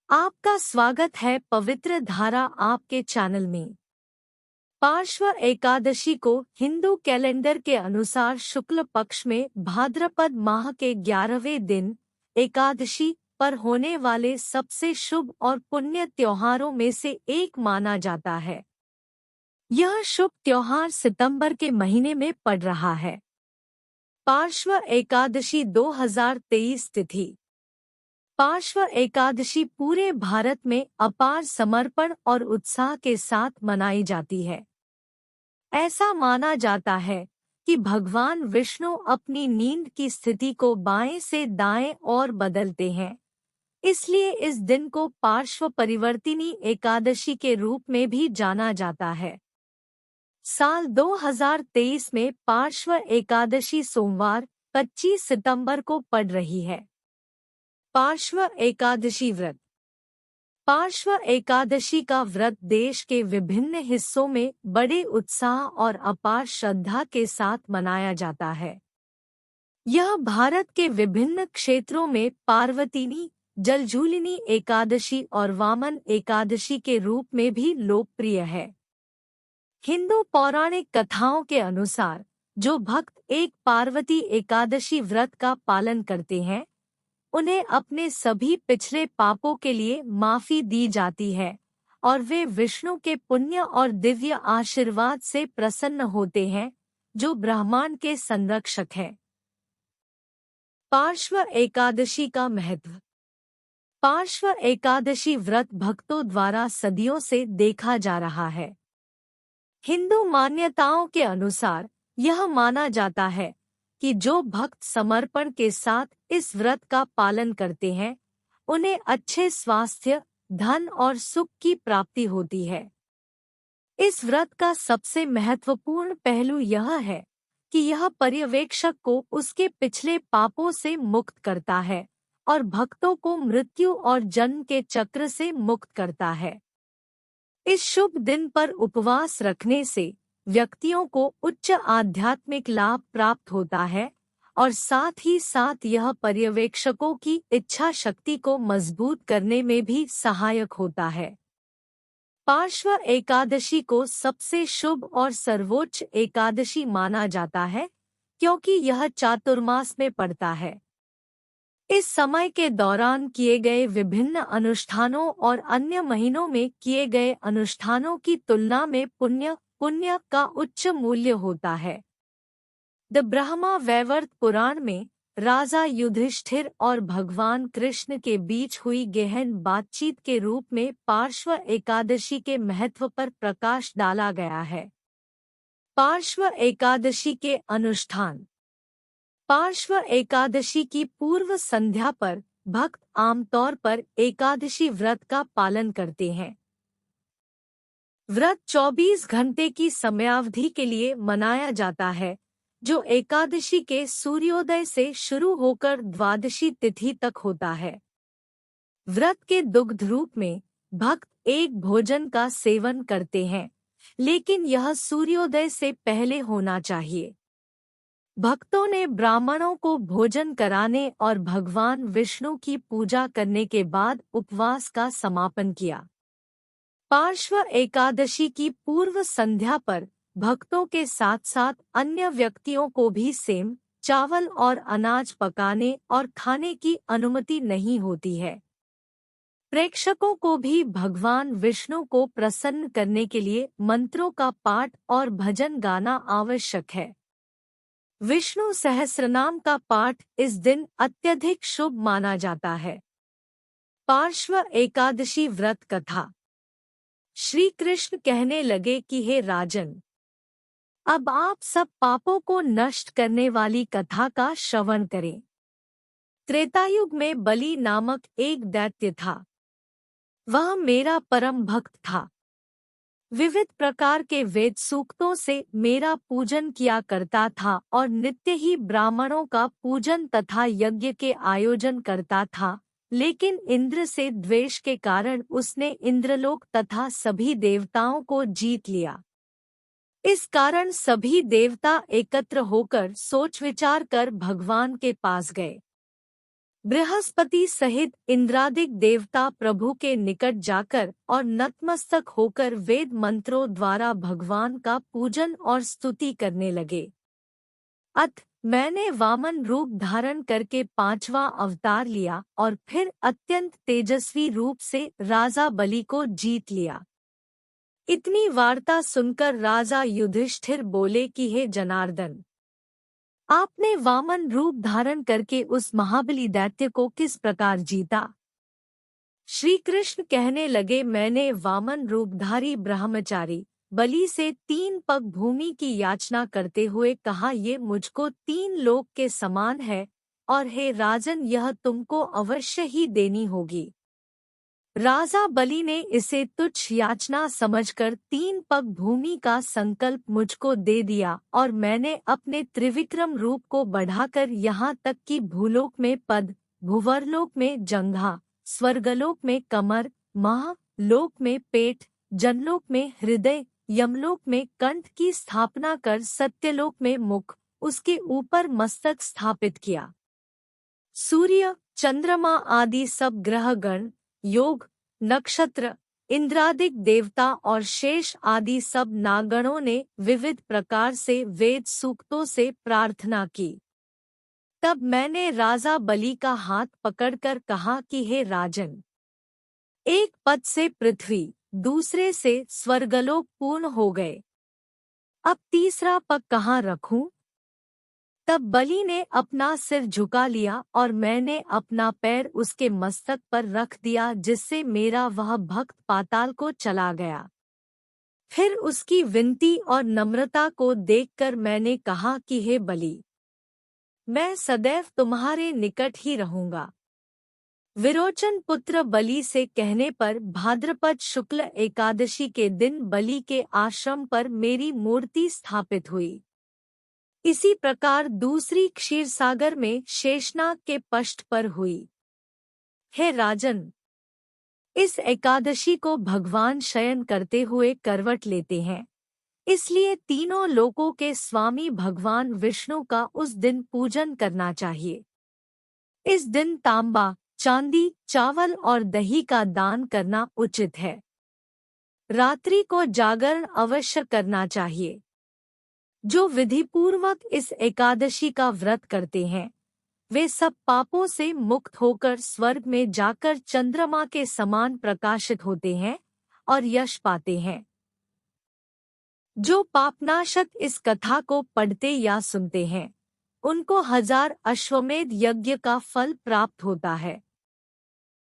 आपका स्वागत है पवित्र धारा आपके चैनल में। पार्श्व एकादशी को हिंदू कैलेंडर के अनुसार शुक्ल पक्ष में भाद्रपद माह के 11वें दिन एकादशी पर होने वाले सबसे शुभ और पुण्य त्योहारों में से एक माना जाता है। यह शुभ त्योहार सितंबर के महीने में पड़ रहा है। पार्श्व एकादशी 2023 तिथि। पार्श्व एकादशी पूरे भारत में अपार समर्पण और उत्साह के साथ मनाई जाती है। ऐसा माना जाता है कि भगवान विष्णु अपनी नींद की स्थिति को बाएं से दाएं और बदलते हैं, इसलिए इस दिन को पार्श्व परिवर्तिनी एकादशी के रूप में भी जाना जाता है। साल 2023 में पार्श्व एकादशी सोमवार 25 सितंबर को पड़ रही है। पार्श्व एकादशी व्रत। पार्श्व एकादशी का व्रत देश के विभिन्न हिस्सों में बड़े उत्साह और अपार श्रद्धा के साथ मनाया जाता है। यह भारत के विभिन्न क्षेत्रों में पार्वतीनी, जलझूलिनी एकादशी और वामन एकादशी के रूप में भी लोकप्रिय है। हिंदू पौराणिक कथाओं के अनुसार जो भक्त एक पार्वती एकादशी व्रत का पालन करते हैं, उन्हें अपने सभी पिछले पापों के लिए माफी दी जाती है और वे विष्णु के पुण्य और दिव्य आशीर्वाद से प्रसन्न होते हैं, जो ब्रह्मांड के संरक्षक हैं। पार्श्व एकादशी का महत्व। पार्श्व एकादशी व्रत भक्तों द्वारा सदियों से देखा जा रहा है। हिंदू मान्यताओं के अनुसार यह माना जाता है कि जो भक्त समर्पण के साथ इस व्रत का पालन करते हैं, उन्हें अच्छे स्वास्थ्य, धन और सुख की प्राप्ति होती है। इस व्रत का सबसे महत्वपूर्ण पहलू यह है कि यह पर्यवेक्षक को उसके पिछले पापों से मुक्त करता है और भक्तों को मृत्यु और जन्म के चक्र से मुक्त करता है। इस शुभ दिन पर उपवास रखने से व्यक्तियों को उच्च आध्यात्मिक लाभ प्राप्त होता है और साथ ही साथ यह पर्यवेक्षकों की इच्छा शक्ति को मजबूत करने में भी सहायक होता है। पार्श्व एकादशी को सबसे शुभ और सर्वोच्च एकादशी माना जाता है क्योंकि यह चातुर्मास में पड़ता है। इस समय के दौरान किए गए विभिन्न अनुष्ठानों और अन्य महीनों में किए गए अनुष्ठानों की तुलना में पुण्य का उच्च मूल्य होता है। द ब्रह्मा वैवर्त पुराण में राजा युधिष्ठिर और भगवान कृष्ण के बीच हुई गहन बातचीत के रूप में पार्श्व एकादशी के महत्व पर प्रकाश डाला गया है। पार्श्व एकादशी के अनुष्ठान। पार्श्व एकादशी की पूर्व संध्या पर भक्त आमतौर पर एकादशी व्रत का पालन करते हैं। व्रत 24 घंटे की समयावधि के लिए मनाया जाता है, जो एकादशी के सूर्योदय से शुरू होकर द्वादशी तिथि तक होता है। व्रत के दुग्ध रूप में भक्त एक भोजन का सेवन करते हैं, लेकिन यह सूर्योदय से पहले होना चाहिए। भक्तों ने ब्राह्मणों को भोजन कराने और भगवान विष्णु की पूजा करने के बाद उपवास का समापन किया। पार्श्व एकादशी की पूर्व संध्या पर भक्तों के साथ साथ अन्य व्यक्तियों को भी सेम, चावल और अनाज पकाने और खाने की अनुमति नहीं होती है। प्रेक्षकों को भी भगवान विष्णु को प्रसन्न करने के लिए मंत्रों का पाठ और भजन गाना आवश्यक है। विष्णु सहस्रनाम का पाठ इस दिन अत्यधिक शुभ माना जाता है। पार्श्व एकादशी व्रत कथा। श्री कृष्ण कहने लगे कि हे राजन, अब आप सब पापों को नष्ट करने वाली कथा का श्रवण करें। त्रेतायुग में बलि नामक एक दैत्य था। वह मेरा परम भक्त था। विविध प्रकार के वेद सूक्तों से मेरा पूजन किया करता था और नित्य ही ब्राह्मणों का पूजन तथा यज्ञ के आयोजन करता था, लेकिन इंद्र से द्वेष के कारण उसने इंद्रलोक तथा सभी देवताओं को जीत लिया। इस कारण सभी देवता एकत्र होकर सोच विचार कर भगवान के पास गए। बृहस्पति सहित इंद्रादिक देवता प्रभु के निकट जाकर और नतमस्तक होकर वेद मंत्रों द्वारा भगवान का पूजन और स्तुति करने लगे। अथ मैंने वामन रूप धारण करके 5वां अवतार लिया और फिर अत्यंत तेजस्वी रूप से राजा बलि को जीत लिया। इतनी वार्ता सुनकर राजा युधिष्ठिर बोले कि हे जनार्दन, आपने वामन रूप धारण करके उस महाबली दैत्य को किस प्रकार जीता? श्री कृष्ण कहने लगे, मैंने वामन रूपधारी ब्रह्मचारी बलि से 3 पग भूमि की याचना करते हुए कहा, ये मुझको 3 लोक के समान है और हे राजन, यह तुमको अवश्य ही देनी होगी। राजा बलि ने इसे तुच्छ याचना समझकर 3 पग भूमि का संकल्प मुझको दे दिया और मैंने अपने त्रिविक्रम रूप को बढ़ाकर यहाँ तक कि भूलोक में पद, भुवरलोक में जंघा, स्वर्गलोक में कमर, महालोक में पेट, जनलोक में हृदय, यमलोक में कंठ की स्थापना कर सत्यलोक में मुख, उसके ऊपर मस्तक स्थापित किया। सूर्य, चंद्रमा आदि सब ग्रहगण, योग, नक्षत्र, इंद्रादिक देवता और शेष आदि सब नागणों ने विविध प्रकार से वेद सूक्तों से प्रार्थना की। तब मैंने राजा बलि का हाथ पकड़कर कहा कि हे राजन, एक पद से पृथ्वी, दूसरे से स्वर्गलोक पूर्ण हो गए, अब तीसरा पग कहाँ रखूं? तब बलि ने अपना सिर झुका लिया और मैंने अपना पैर उसके मस्तक पर रख दिया, जिससे मेरा वह भक्त पाताल को चला गया। फिर उसकी विनती और नम्रता को देखकर मैंने कहा कि हे बलि, मैं सदैव तुम्हारे निकट ही रहूंगा। विरोचन पुत्र बलि से कहने पर भाद्रपद शुक्ल एकादशी के दिन बलि के आश्रम पर मेरी मूर्ति स्थापित हुई। इसी प्रकार दूसरी क्षीरसागर में शेषनाग के पष्ठ पर हुई। हे राजन, इस एकादशी को भगवान शयन करते हुए करवट लेते हैं, इसलिए तीनों लोकों के स्वामी भगवान विष्णु का उस दिन पूजन करना चाहिए। इस दिन तांबा, चांदी, चावल और दही का दान करना उचित है। रात्रि को जागरण अवश्य करना चाहिए। जो विधिपूर्वक इस एकादशी का व्रत करते हैं, वे सब पापों से मुक्त होकर स्वर्ग में जाकर चंद्रमा के समान प्रकाशित होते हैं और यश पाते हैं। जो पापनाशक इस कथा को पढ़ते या सुनते हैं, उनको 1000 अश्वमेध यज्ञ का फल प्राप्त होता है।